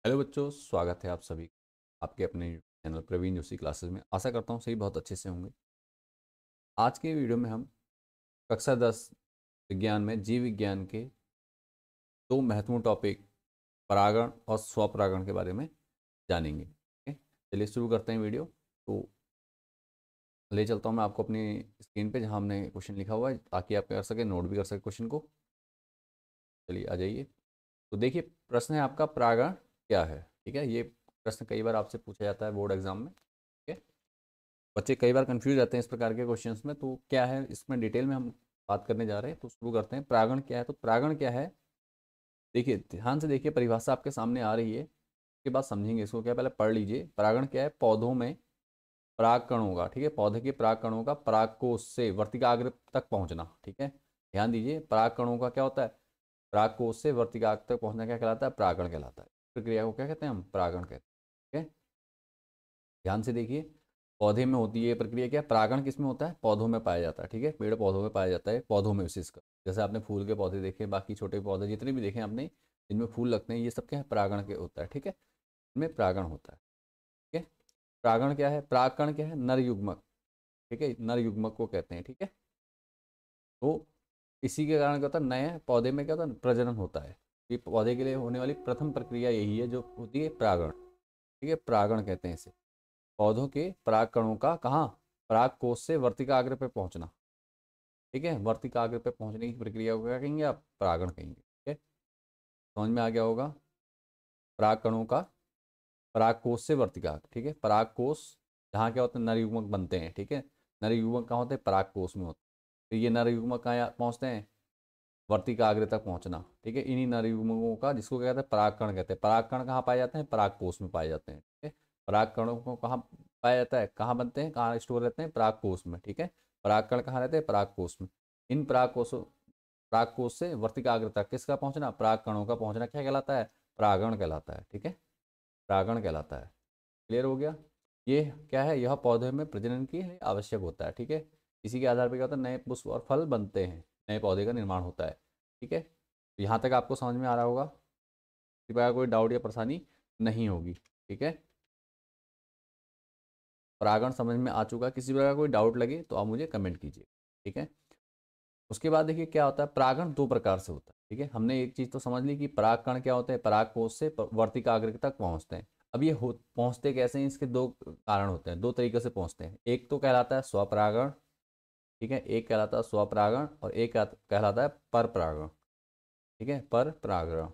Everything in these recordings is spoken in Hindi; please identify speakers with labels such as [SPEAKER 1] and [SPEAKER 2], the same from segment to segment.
[SPEAKER 1] हेलो बच्चों, स्वागत है आप सभी आपके अपने चैनल प्रवीण जोशी क्लासेस में। आशा करता हूँ सही बहुत अच्छे से होंगे। आज के वीडियो में हम कक्षा 10 विज्ञान में जीव विज्ञान के दो महत्वपूर्ण टॉपिक परागण और स्वपरागण के बारे में जानेंगे। ठीक है, चलिए शुरू करते हैं वीडियो। तो ले चलता हूँ मैं आपको अपनी स्क्रीन पे, जहाँ हमने क्वेश्चन लिखा हुआ है, ताकि आप कर सके, नोट भी कर सके क्वेश्चन को। चलिए आ जाइए। तो देखिए, प्रश्न है आपका, परागण क्या है। ठीक है, ये प्रश्न कई बार आपसे पूछा जाता है बोर्ड एग्जाम में। ठीक है, बच्चे कई बार कंफ्यूज रहते हैं इस प्रकार के क्वेश्चंस में। तो क्या है, इसमें डिटेल में हम बात करने जा रहे हैं। तो शुरू करते हैं। परागण क्या है? तो परागण क्या है, देखिए ध्यान से देखिए, परिभाषा आपके सामने आ रही है, उसके बाद समझेंगे इसको क्या। पहले पढ़ लीजिए। परागण क्या है? पौधों में परागकणों का, ठीक है, पौधे के परागकणों का परागकोश से वर्तिकाग्र तक पहुंचना। ठीक है, ध्यान दीजिए, परागकणों का क्या होता है? परागकोश से वर्तिकाग्र तक पहुंचना क्या कहलाता है? परागण कहलाता है। प्रक्रिया को क्या कहते हैं? हम परागण कहते हैं। ठीक है, ध्यान से देखिए, पौधे में होती है ये प्रक्रिया। क्या परागण किस में होता है? पौधों में पाया जाता है। ठीक है, पेड़ पौधों में पाया जाता है, पौधों में विशेषकर। जैसे आपने फूल के पौधे देखे, बाकी छोटे पौधे जितने भी देखे आपने, जिनमें फूल लगते हैं, ये सब क्या है? परागण के होता है। ठीक है, इनमें परागण होता है। ठीक है, परागण क्या है? परागकण क्या है? नर युग्मक। ठीक है, नर युग्मक को कहते हैं। ठीक है, तो इसी के कारण क्या होता है, नए पौधे में क्या होता है? प्रजनन होता है। ये पौधे के लिए होने वाली प्रथम प्रक्रिया यही है, जो होती है परागण। ठीक है, परागण कहते हैं इसे। पौधों के परागकणों का कहाँ? परागकोश से वर्तिकाग्र पे पहुंचना। ठीक है, वर्तिकाग्र पे पहुंचने की प्रक्रिया को क्या कहेंगे आप? परागण कहेंगे। ठीक है, समझ में आ गया होगा। परागकणों का परागकोश से वर्तिकाग्र। ठीक है, परागकोश जहाँ क्या होते हैं? नर युग्मक बनते हैं। ठीक है, नर युग्मक कहाँ होते हैं? परागकोश में होते हैं। तो ये नर युग्मक कहाँ पहुँचते हैं? वर्तिकाग्र तक पहुंचना। ठीक है, इन्हीं नर युग्मकों का, जिसको क्या कहते हैं? परागकण कहते हैं। परागकण कहाँ पाए जाते हैं? परागकोश में पाए जाते हैं। ठीक है, परागकणों को कहाँ पाया जाता है? कहाँ बनते हैं, कहाँ स्टोर रहते हैं? परागकोश में। ठीक है, परागकण कहाँ रहते हैं? परागकोश में। इन परागकोश से वर्तिकाग्र तक किसका पहुंचना? परागकणों का पहुंचना क्या कहलाता है? परागण कहलाता है। ठीक है, परागण कहलाता है। क्लियर हो गया। ये क्या है? यह पौधे में प्रजनन के लिए आवश्यक होता है। ठीक है, इसी के आधार पर क्या होता है? नए पुष्प और फल बनते हैं, नए पौधे का निर्माण होता है। ठीक है, तो यहाँ तक आपको समझ में आ रहा होगा, किसी प्रकार कोई डाउट या परेशानी नहीं होगी। ठीक है, परागण समझ में आ चुका। किसी प्रकार कोई डाउट लगे तो आप मुझे कमेंट कीजिए। ठीक है, उसके बाद देखिए क्या होता है। परागण दो प्रकार से होता है। ठीक है, हमने एक चीज़ तो समझ ली कि परागकण क्या होते हैं? परागकोश से वर्तिकाग्र तक पहुंचते हैं। अब ये पहुंचते कैसे हैं? इसके दो कारण होते हैं, दो तरीके से पहुंचते हैं। एक तो कहलाता है स्वपरागण। ठीक है, एक कहलाता है स्वपरागण और एक कहलाता है पर परागण। ठीक है, पर परागण।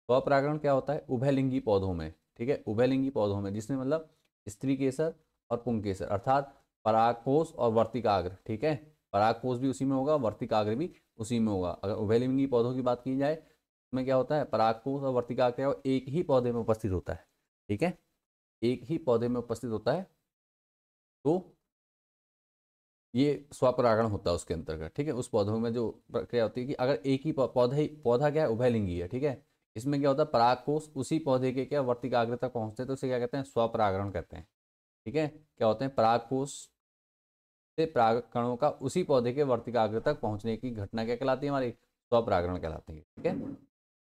[SPEAKER 1] स्वपरागण क्या होता है? उभयलिंगी पौधों में। ठीक है, उभयलिंगी पौधों में, जिसमें मतलब स्त्री केसर और पुंकेसर, अर्थात परागकोश और वर्तिकाग्र। ठीक है, परागकोश भी उसी में होगा, वर्तिकाग्र भी उसी में होगा। अगर उभयलिंगी पौधों की बात की जाए, उसमें क्या होता है? परागकोश और वर्तिकाग्र क्या होगा? एक ही पौधे में उपस्थित होता है। ठीक है, एक ही पौधे में उपस्थित होता है। तो ये स्वपरागण होता है उसके अंतर्गत। ठीक है, उस पौधों में जो प्रक्रिया होती है कि अगर एक ही पौधा क्या है? उभयलिंगी है। ठीक है, इसमें क्या होता है? परागकोश उसी पौधे के क्या वर्तिकाग्र तक पहुंचते हैं, तो इसे क्या कहते हैं? स्वपरागण कहते हैं। ठीक है, क्या होते हैं? परागकोश से परागकणों का उसी पौधे के वर्तिकाग्र तक पहुंचने की घटना क्या कहलाती है? हमारी स्वपरागण कहलाती है। ठीक है,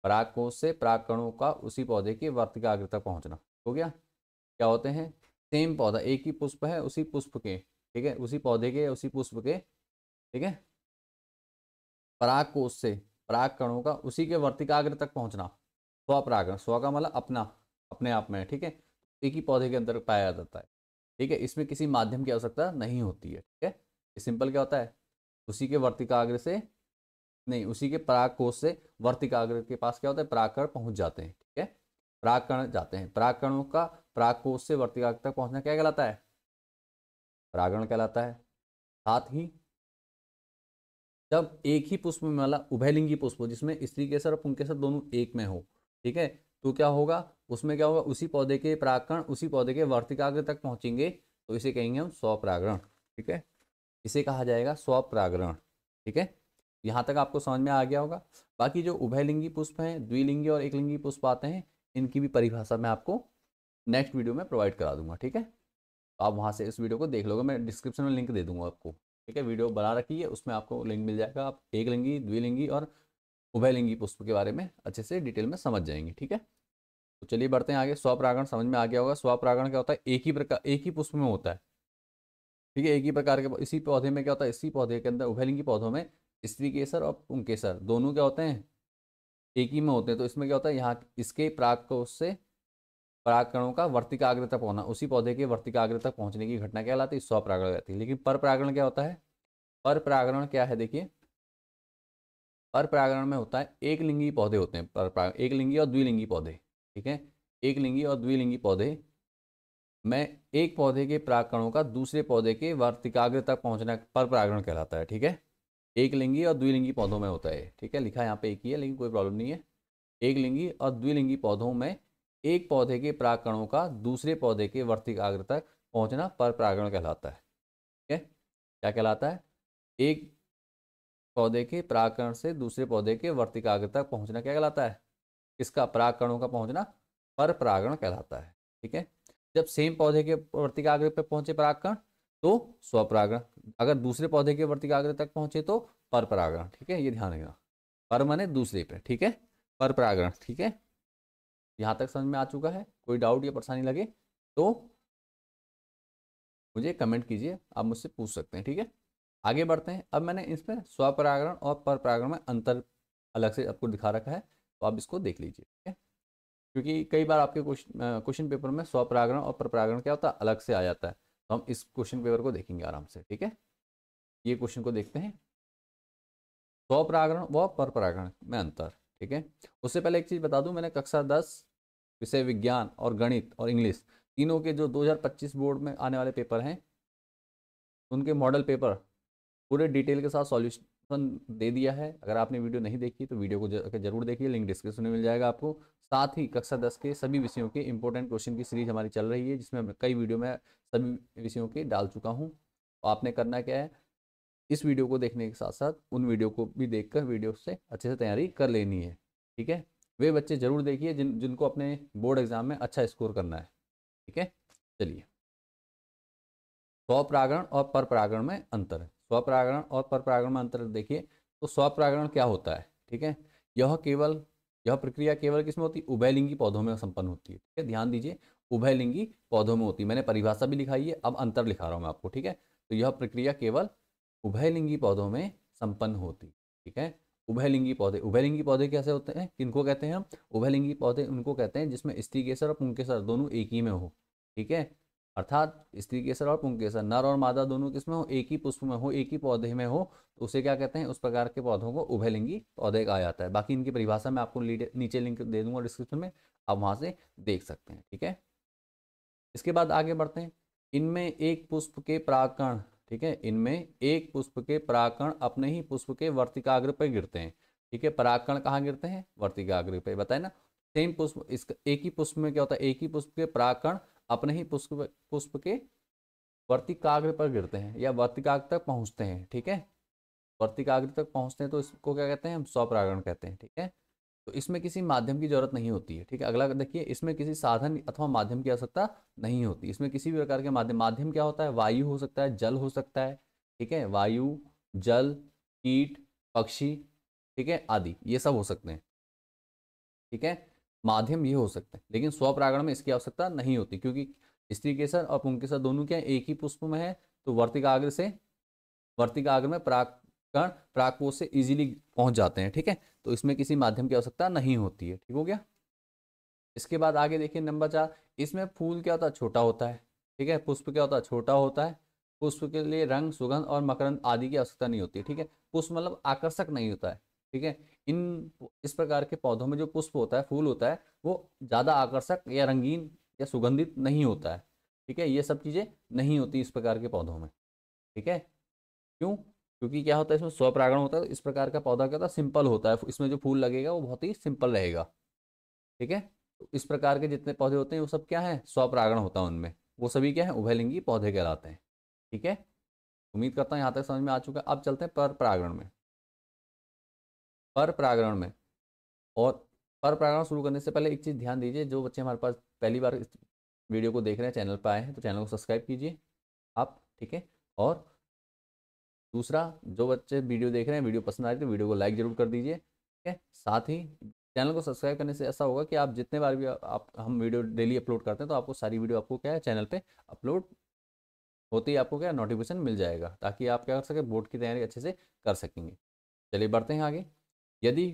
[SPEAKER 1] परागकोश से परागकणों का उसी पौधे के वर्तिकाग्र तक पहुंचना हो गया। क्या होते हैं? सेम पौधा, एक ही पुष्प है, उसी पुष्प के, ठीक है, उसी पौधे के, उसी पुष्प के, ठीक है, परागकोश से परागकणों का उसी के वर्तिकाग्र तक पहुंचना। स्वपरागण, स्व का मतलब अपना, अपने आप में। ठीक है, एक ही पौधे के अंदर पाया जाता है। ठीक है, इसमें किसी माध्यम की आवश्यकता नहीं होती है। ठीक है, ये सिंपल क्या होता है? उसी के वर्तिकाग्र से, नहीं, उसी के परागकोश से वर्तिकाग्र के पास क्या होता है? परागकण पहुंच जाते हैं। ठीक है, परागकण जाते हैं, परागकणों का परागकोश से वर्तिकाग्र तक पहुंचना क्या कहलाता है? परागण कहलाता है। साथ ही जब एक ही पुष्प में, मतलब उभयलिंगी पुष्प हो, जिसमें स्त्री केसर और पुंकेसर दोनों एक में हो, ठीक है, तो क्या होगा? उसमें क्या होगा? उसी पौधे के परागकण उसी पौधे के वर्तिकाग्र तक पहुंचेंगे, तो इसे कहेंगे हम स्वपरागण। ठीक है, इसे कहा जाएगा स्वपरागण। ठीक है, यहाँ तक आपको समझ में आ गया होगा। बाकी जो उभयलिंगी पुष्प हैं, द्विलिंगी और एकलिंगी पुष्प आते हैं, इनकी भी परिभाषा मैं आपको नेक्स्ट वीडियो में प्रोवाइड करा दूंगा। ठीक है, तो आप वहाँ से इस वीडियो को देख लोगे, मैं डिस्क्रिप्शन में लिंक दे दूंगा आपको। ठीक है, वीडियो बना रखी है, उसमें आपको लिंक मिल जाएगा, आप एक लिंगी, द्विलिंगी और उभयलिंगी पुष्प के बारे में अच्छे से डिटेल में समझ जाएंगे। ठीक है। तो चलिए बढ़ते हैं आगे। स्वपरागण समझ में आ गया होगा। स्वपरागण क्या होता है? एक ही प्रकार, एक ही पुष्प में होता है, ठीक है, एक ही प्रकार के। इसी पौधे में क्या होता है, इसी पौधे के अंदर, उभयलिंगी पौधों में स्त्री केसर और पुंकेसर दोनों क्या होते हैं, एक ही में होते हैं। तो इसमें क्या होता है, यहाँ इसके परागकोश से परागकणों का वर्तिकाग्र तक पहुंचना, उसी पौधे के वर्तिकाग्र तक पहुंचने की घटना क्या कहलाती है, स्वपरागण कहलाती है। लेकिन पर परागण क्या होता है? पर परागण क्या है, देखिए, पर परागण में होता है एक लिंगी पौधे होते हैं, पर परागण एक लिंगी और द्विलिंगी पौधे, ठीक है, एक लिंगी और द्विलिंगी पौधे में एक पौधे के परागकणों का दूसरे पौधे के वर्तिकाग्र तक पहुंचना पर परागण कहलाता है, ठीक है। एक लिंगी और द्विलिंगी पौधों में होता है, ठीक है, लिखा है यहाँ पे एक ही है लेकिन कोई प्रॉब्लम नहीं है। एक लिंगी और द्विलिंगी पौधों में एक पौधे के परागकणों का दूसरे पौधे के वर्तिकाग्र तक पहुंचना पर परागण कहलाता है, ठीक है। क्या कहलाता है? एक पौधे के परागकण से दूसरे पौधे के वर्तिकाग्र तक पहुंचना क्या कहलाता है? इसका परागकणों का पहुंचना पर परागण कहलाता है, ठीक है। जब सेम पौधे के वर्तिकाग्र पे पहुंचे परागकण तो स्वपरागण, अगर दूसरे पौधे के वर्तिकाग्र तक पहुंचे तो पर परागण, ठीक है, ये ध्यान रखना। पर माने दूसरे पे, ठीक है, पर परागण, ठीक है। यहाँ तक समझ में आ चुका है? कोई डाउट या परेशानी लगे तो मुझे कमेंट कीजिए, आप मुझसे पूछ सकते हैं, ठीक है। आगे बढ़ते हैं। अब मैंने इसमें स्वपरागण और पर परागण में अंतर अलग से आपको दिखा रखा है, तो आप इसको देख लीजिए, ठीक है। क्योंकि कई बार आपके क्वेश्चन पेपर में स्वपरागण और परपरागण क्या होता है, अलग से आ जाता है। तो हम इस क्वेश्चन पेपर को देखेंगे आराम से, ठीक है। ये क्वेश्चन को देखते हैं, स्वपरागण व परपरागण में अंतर, ठीक है। उससे पहले एक चीज़ बता दूं, मैंने कक्षा 10 विषय विज्ञान और गणित और इंग्लिश तीनों के जो 2025 बोर्ड में आने वाले पेपर हैं, उनके मॉडल पेपर पूरे डिटेल के साथ सॉल्यूशन दे दिया है। अगर आपने वीडियो नहीं देखी तो वीडियो को जरूर देखिए, लिंक डिस्क्रिप्शन में मिल जाएगा आपको। साथ ही कक्षा 10 के सभी विषयों के इंपॉर्टेंट क्वेश्चन की सीरीज हमारी चल रही है, जिसमें कई वीडियो में सभी विषयों के डाल चुका हूँ। तो आपने करना क्या है, इस वीडियो को देखने के साथ साथ उन वीडियो को भी देखकर वीडियो से अच्छे से तैयारी कर लेनी है, ठीक है। वे बच्चे जरूर देखिए जिनको अपने बोर्ड एग्जाम में अच्छा स्कोर करना है, ठीक है। चलिए, स्वपरागण और परपरागण में अंतर है। स्वपरागण और परपरागण में अंतर देखिए, तो स्वपरागण क्या होता है, ठीक है, यह प्रक्रिया केवल किसमें होती है, उभयलिंगी पौधों में संपन्न होती है, ठीक है, ध्यान दीजिए, उभयलिंगी पौधों में होती है। मैंने परिभाषा भी लिखाई है, अब अंतर लिखा रहा हूँ मैं आपको, ठीक है। तो यह प्रक्रिया केवल उभयलिंगी पौधों में संपन्न होती, ठीक है। उभयलिंगी पौधे, उभयलिंगी पौधे कैसे होते हैं, किनको कहते हैं हम? उभयलिंगी पौधे उनको कहते हैं जिसमें स्त्री केसर और पुंकेसर दोनों एक ही में हो, ठीक है। अर्थात स्त्री केसर और पुंकेसर, नर और मादा दोनों किसमें हो, एक ही पुष्प में हो, एक ही पौधे में हो, तो उसे क्या कहते हैं, उस प्रकार के पौधों को उभयलिंगी पौधे कहा जाता है। बाकी इनकी परिभाषा मैं आपको नीचे लिंक दे दूंगा डिस्क्रिप्शन में, आप वहां से देख सकते हैं, ठीक है। इसके बाद आगे बढ़ते हैं। इनमें एक पुष्प के परागकण, ठीक है, इनमें एक पुष्प के परागकण अपने ही पुष्प के वर्तिकाग्र पर गिरते हैं, ठीक है। परागकण कहाँ गिरते हैं, वर्तिकाग्र पे, बताए ना। सेम पुष्प, इसका एक ही पुष्प में क्या होता है, एक ही पुष्प के परागकण अपने ही पुष्प पुष्प के वर्तिकाग्र पर गिरते हैं या वर्तिकाग्र तक पहुंचते हैं, ठीक है। वर्तिकाग्र तक पहुंचते हैं तो इसको क्या कहते हैं, हम स्वपरागण कहते हैं, ठीक है। तो इसमें किसी माध्यम की जरूरत नहीं होती है, ठीक है। अगला देखिए, इसमें किसी साधन अथवा माध्यम की आवश्यकता नहीं होती। इसमें किसी भी प्रकार के माध्यम, माध्यम क्या होता है, वायु हो सकता है, जल हो सकता है, ठीक है, वायु, जल, कीट, पक्षी, ठीक है, आदि ये सब हो सकते हैं, ठीक है, माध्यम ये हो सकते हैं। लेकिन स्वपरागण में इसकी आवश्यकता नहीं होती, क्योंकि स्त्रीकेसर और पुंकेसर दोनों क्या है, एक ही पुष्प में है, तो वर्तिकाग्र से, वर्तिकाग्र में परागकण परागकोश से इजीली पहुंच जाते हैं, ठीक है। तो इसमें किसी माध्यम की आवश्यकता नहीं होती है, ठीक हो गया। इसके बाद आगे देखिए नंबर 4, इसमें फूल क्या होता है, छोटा होता है, ठीक है, पुष्प क्या होता है, छोटा होता है। पुष्प के लिए रंग, सुगंध और मकरंद आदि की आवश्यकता नहीं होती है, ठीक है। पुष्प मतलब आकर्षक नहीं होता है, ठीक है। इस प्रकार के पौधों में जो पुष्प होता है, फूल होता है, वो ज़्यादा आकर्षक या रंगीन या सुगंधित नहीं होता है, ठीक है। ये सब चीज़ें नहीं होती इस प्रकार के पौधों में, ठीक है। क्यों? क्योंकि क्या होता है, इसमें स्वपरागण होता है, तो इस प्रकार का पौधा क्या होता है, सिंपल होता है, इसमें जो फूल लगेगा वो बहुत ही सिंपल रहेगा, ठीक है। तो इस प्रकार के जितने पौधे होते हैं वो सब क्या है, स्वपरागण होता है उनमें, वो सभी क्या है, उभयलिंगी पौधे कहलाते हैं, ठीक है। उम्मीद करता हूँ यहाँ तक समझ में आ चुका है। अब चलते हैं पर परागण में। पर परागण में, और पर परागण शुरू करने से पहले एक चीज़ ध्यान दीजिए, जो बच्चे हमारे पास पहली बार इस वीडियो को देख रहे हैं, चैनल पर आए हैं, तो चैनल को सब्सक्राइब कीजिए आप, ठीक है। और दूसरा, जो बच्चे वीडियो देख रहे हैं, वीडियो पसंद आ रही है तो वीडियो को लाइक जरूर कर दीजिए, ठीक है। साथ ही चैनल को सब्सक्राइब करने से ऐसा होगा कि आप जितने बार भी आप हम वीडियो डेली अपलोड करते हैं तो आपको सारी वीडियो आपको क्या है चैनल पे अपलोड होते ही आपको क्या नोटिफिकेशन मिल जाएगा, ताकि आप क्या कर सके बोर्ड की तैयारी अच्छे से कर सकेंगे। चलिए बढ़ते हैं आगे। यदि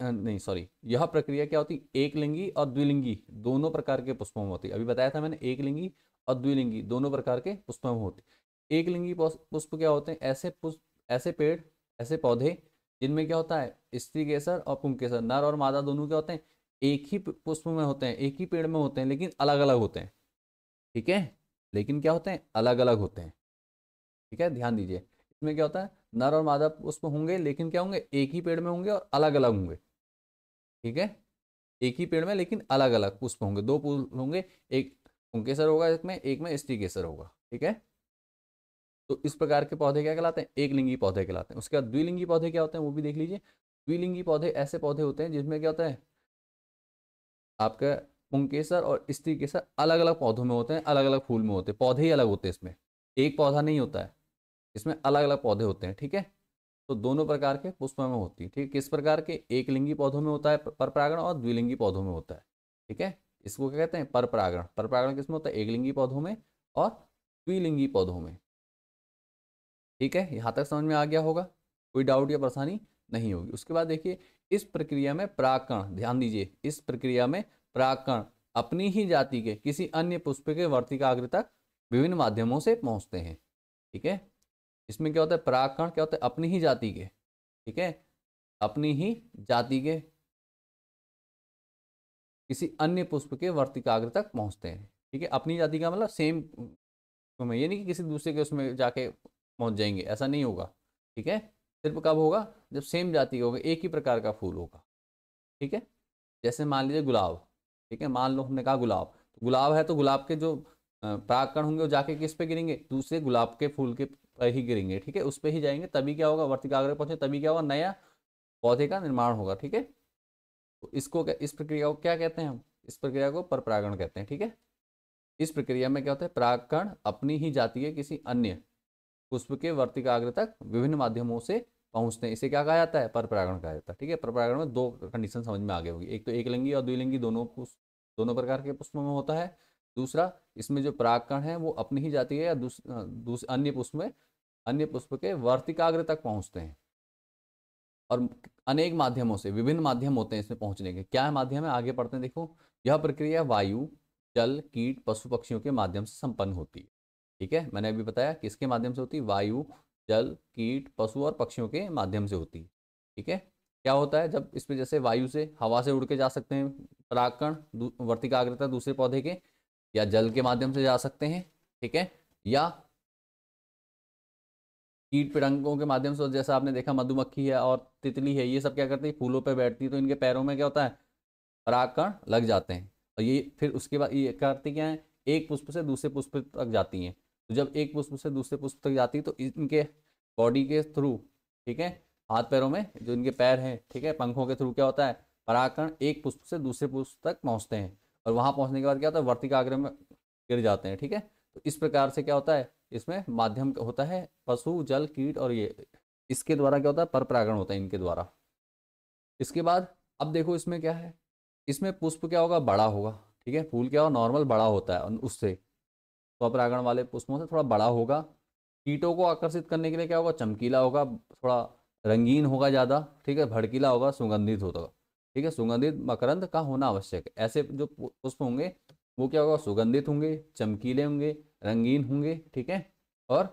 [SPEAKER 1] नहीं सॉरी, यह प्रक्रिया क्या होती है, एक लिंगी और द्विलिंगी दोनों प्रकार के पुष्पों में होती है। अभी बताया था मैंने, एक लिंगी और द्विलिंगी दोनों प्रकार के पुष्पों में होती है। एक लिंगी पुष्प क्या होते हैं, ऐसे पुष्प, ऐसे पेड़, ऐसे पौधे जिनमें क्या होता है स्त्री केसर और पुंकेसर, नर और मादा दोनों क्या होते हैं एक ही पुष्प में होते हैं, एक ही पेड़ में होते हैं, लेकिन अलग अलग होते हैं। ठीक है, लेकिन क्या होते हैं अलग अलग होते हैं। ठीक है, ध्यान दीजिए, इसमें क्या होता है नर और मादा पुष्प होंगे, लेकिन क्या होंगे एक ही पेड़ में होंगे और अलग अलग होंगे। ठीक है, एक ही पेड़ में लेकिन अलग अलग पुष्प होंगे, दो फूल होंगे, एक पुंकेसर होगा इसमें, एक में स्त्रीकेसर होगा। ठीक है, तो इस प्रकार के पौधे क्या कहलाते हैं, एक लिंगी पौधे कहलाते हैं। उसके बाद द्विलिंगी पौधे क्या होते हैं वो भी देख लीजिए। द्विलिंगी पौधे ऐसे पौधे होते हैं जिसमें क्या होता है आपका पुंकेसर और स्त्रीकेसर अलग अलग पौधों में होते हैं, अलग अलग फूल में होते हैं, पौधे ही अलग होते हैं इसमें, एक पौधा नहीं होता है इसमें, अलग अलग पौधे होते हैं। ठीक है, तो दोनों प्रकार के पुष्प में होती है। ठीक है, किस प्रकार के, एक लिंगी पौधों में होता है पर परागण और द्विलिंगी पौधों में होता है। ठीक है, इसको क्या कहते हैं पर परागण। पर परागण किसमें होता है, एक लिंगी पौधों में और द्विलिंगी पौधों में। ठीक है, यहाँ तक समझ में आ गया होगा, कोई डाउट या परेशानी नहीं होगी। उसके बाद देखिए, इस प्रक्रिया में परागकण, ध्यान दीजिए, इस प्रक्रिया में परागकण अपनी ही जाति के किसी अन्य पुष्प के वर्तिकाग्र तक विभिन्न माध्यमों से पहुंचते हैं। ठीक है, इसमें क्या होता है परागकण क्या होता है अपनी ही जाति के, ठीक है, अपनी ही जाति के किसी अन्य पुष्प के वर्तिकाग्र तक पहुंचते हैं। ठीक है, अपनी जाति का मतलब सेम में, ये नहीं कि किसी दूसरे के उसमें जाके पहुंच जाएंगे, ऐसा नहीं होगा। ठीक है, सिर्फ कब होगा जब सेम जाति का होगा, एक ही प्रकार का फूल होगा। ठीक है, जैसे मान लीजिए गुलाब। ठीक है, मान लो हमने कहा गुलाब, तो गुलाब है तो गुलाब के जो परागकण होंगे वो जाके किस पे गिरेंगे, दूसरे गुलाब के फूल के पर ही गिरेंगे। ठीक है, उस पर ही जाएंगे, तभी क्या होगा वर्तिकाग्र पहुंचे, तभी क्या होगा नया पौधे का निर्माण होगा। ठीक है, तो इसको इस प्रक्रिया को क्या कहते हैं हम, इस प्रक्रिया को परपरागण कहते हैं। ठीक है, इस प्रक्रिया में क्या होता है परागकण अपनी ही जाति के किसी अन्य पुष्प के वर्तिकाग्र तक विभिन्न माध्यमों से पहुंचते हैं, इसे क्या कहा जाता है पर परागण कहा जाता है। ठीक है, पर परागण में दो कंडीशन समझ में आ गई होगी, एक तो एक लिंगी और द्विलिंगी दोनों दोनों प्रकार के पुष्पों में होता है। दूसरा, इसमें जो परागकण है वो अपनी ही जाति है या अन्य पुष्प में, अन्य पुष्प के वर्तिकाग्र तक पहुंचते हैं, और अनेक माध्यमों से, विभिन्न माध्यम होते हैं इसमें पहुंचने के। क्या है माध्यम है, आगे पढ़ते हैं। देखो, यह प्रक्रिया वायु, जल, कीट, पशु पक्षियों के माध्यम से संपन्न होती है। ठीक है, मैंने अभी बताया किसके माध्यम से होती है, वायु, जल, कीट, पशु और पक्षियों के माध्यम से होती है। ठीक है, क्या होता है जब इसमें जैसे वायु से, हवा से उड़ के जा सकते हैं परागकण वर्तिकाग्रता दूसरे पौधे के, या जल के माध्यम से जा सकते हैं। ठीक है, या कीट पतंगों के माध्यम से, जैसा आपने देखा मधुमक्खी है और तितली है, ये सब क्या करती है फूलों पे बैठती है, तो इनके पैरों में क्या होता है परागकण लग जाते हैं, और ये फिर उसके बाद ये करती क्या है एक पुष्प से दूसरे पुष्प तक जाती हैं। तो जब एक पुष्प से दूसरे पुष्प तक जाती है तो इनके बॉडी के थ्रू, ठीक है, हाथ पैरों में जो इनके पैर हैं, ठीक है, पंखों के थ्रू क्या होता है परागकण एक पुष्प से दूसरे पुष्प तक पहुंचते हैं, और वहां पहुंचने के बाद क्या होता है वर्तिकाग्र में गिर जाते हैं। ठीक है, तो इस प्रकार से क्या होता है इसमें माध्यम होता है पशु, जल, कीट, और ये इसके द्वारा क्या होता है पर परागण होता है इनके द्वारा। इसके बाद अब देखो इसमें क्या है, इसमें पुष्प क्या होगा बड़ा होगा। ठीक है, फूल क्या होगा नॉर्मल बड़ा होता है उससे, स्वपरागण वाले पुष्पों से थोड़ा बड़ा होगा। कीटों को आकर्षित करने के लिए क्या होगा चमकीला होगा, थोड़ा रंगीन होगा ज़्यादा। ठीक है, भड़कीला होगा, सुगंधित होगा। ठीक है, सुगंधित मकरंद का होना आवश्यक है। ऐसे जो पुष्प होंगे वो क्या होगा सुगंधित होंगे, चमकीले होंगे, रंगीन होंगे। ठीक है, और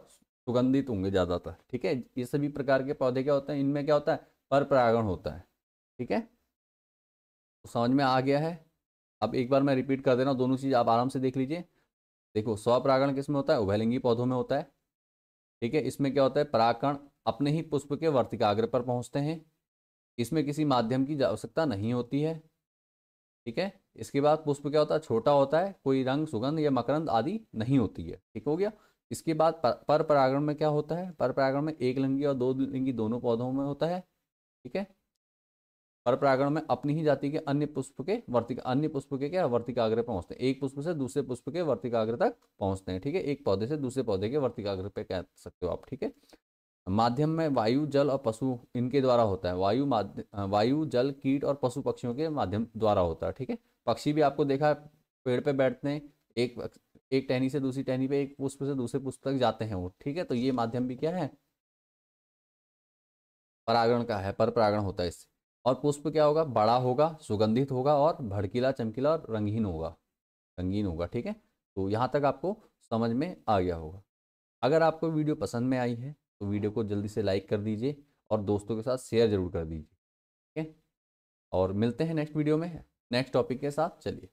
[SPEAKER 1] सुगंधित होंगे ज़्यादातर। ठीक है, ये सभी प्रकार के पौधे क्या होते हैं, इनमें क्या होता है पर परागण होता है। ठीक है, तो समझ में आ गया है। अब एक बार मैं रिपीट कर दे रहा हूँ, दोनों चीज़ आप आराम से देख लीजिए। देखो, स्वपरागण किस में होता है, उभयलिंगी पौधों में होता है। ठीक है, इसमें क्या होता है परागकण अपने ही पुष्प के वर्तिकाग्र पर पहुंचते हैं, इसमें किसी माध्यम की आवश्यकता नहीं होती है। ठीक है, इसके बाद पुष्प क्या होता है छोटा होता है, कोई रंग, सुगंध या मकरंद आदि नहीं होती है। ठीक हो गया। इसके बाद पर परागण में क्या होता है, पर परागण में एक लिंगी और दो लिंगी दोनों पौधों में होता है। ठीक है, पर परागण में अपनी ही जाति के अन्य पुष्प के अन्य पुष्प के क्या वर्तिकाग्र पहुंचते हैं, एक पुष्प से दूसरे पुष्प के वर्तिकाग्र तक पहुंचते हैं। ठीक है, एक पौधे से दूसरे पौधे के वर्तिकाग्र पे कह सकते हो आप। ठीक है, माध्यम में वायु, जल और पशु इनके द्वारा होता है। वायु, जल, कीट और पशु पक्षियों के माध्यम द्वारा होता है। ठीक है, पक्षी भी आपको देखा है पेड़ पे बैठते हैं, एक एक टहनी से दूसरी टहनी पे, एक पुष्प से दूसरे पुष्प तक जाते हैं वो। ठीक है, तो ये माध्यम भी क्या है, परागण का है, पर परागण होता है इससे। और पुष्प क्या होगा, बड़ा होगा, सुगंधित होगा और भड़कीला, चमकीला और रंगीन होगा। ठीक है, तो यहाँ तक आपको समझ में आ गया होगा। अगर आपको वीडियो पसंद में आई है तो वीडियो को जल्दी से लाइक कर दीजिए और दोस्तों के साथ शेयर जरूर कर दीजिए। ठीक है, और मिलते हैं नेक्स्ट वीडियो में नेक्स्ट टॉपिक के साथ। चलिए।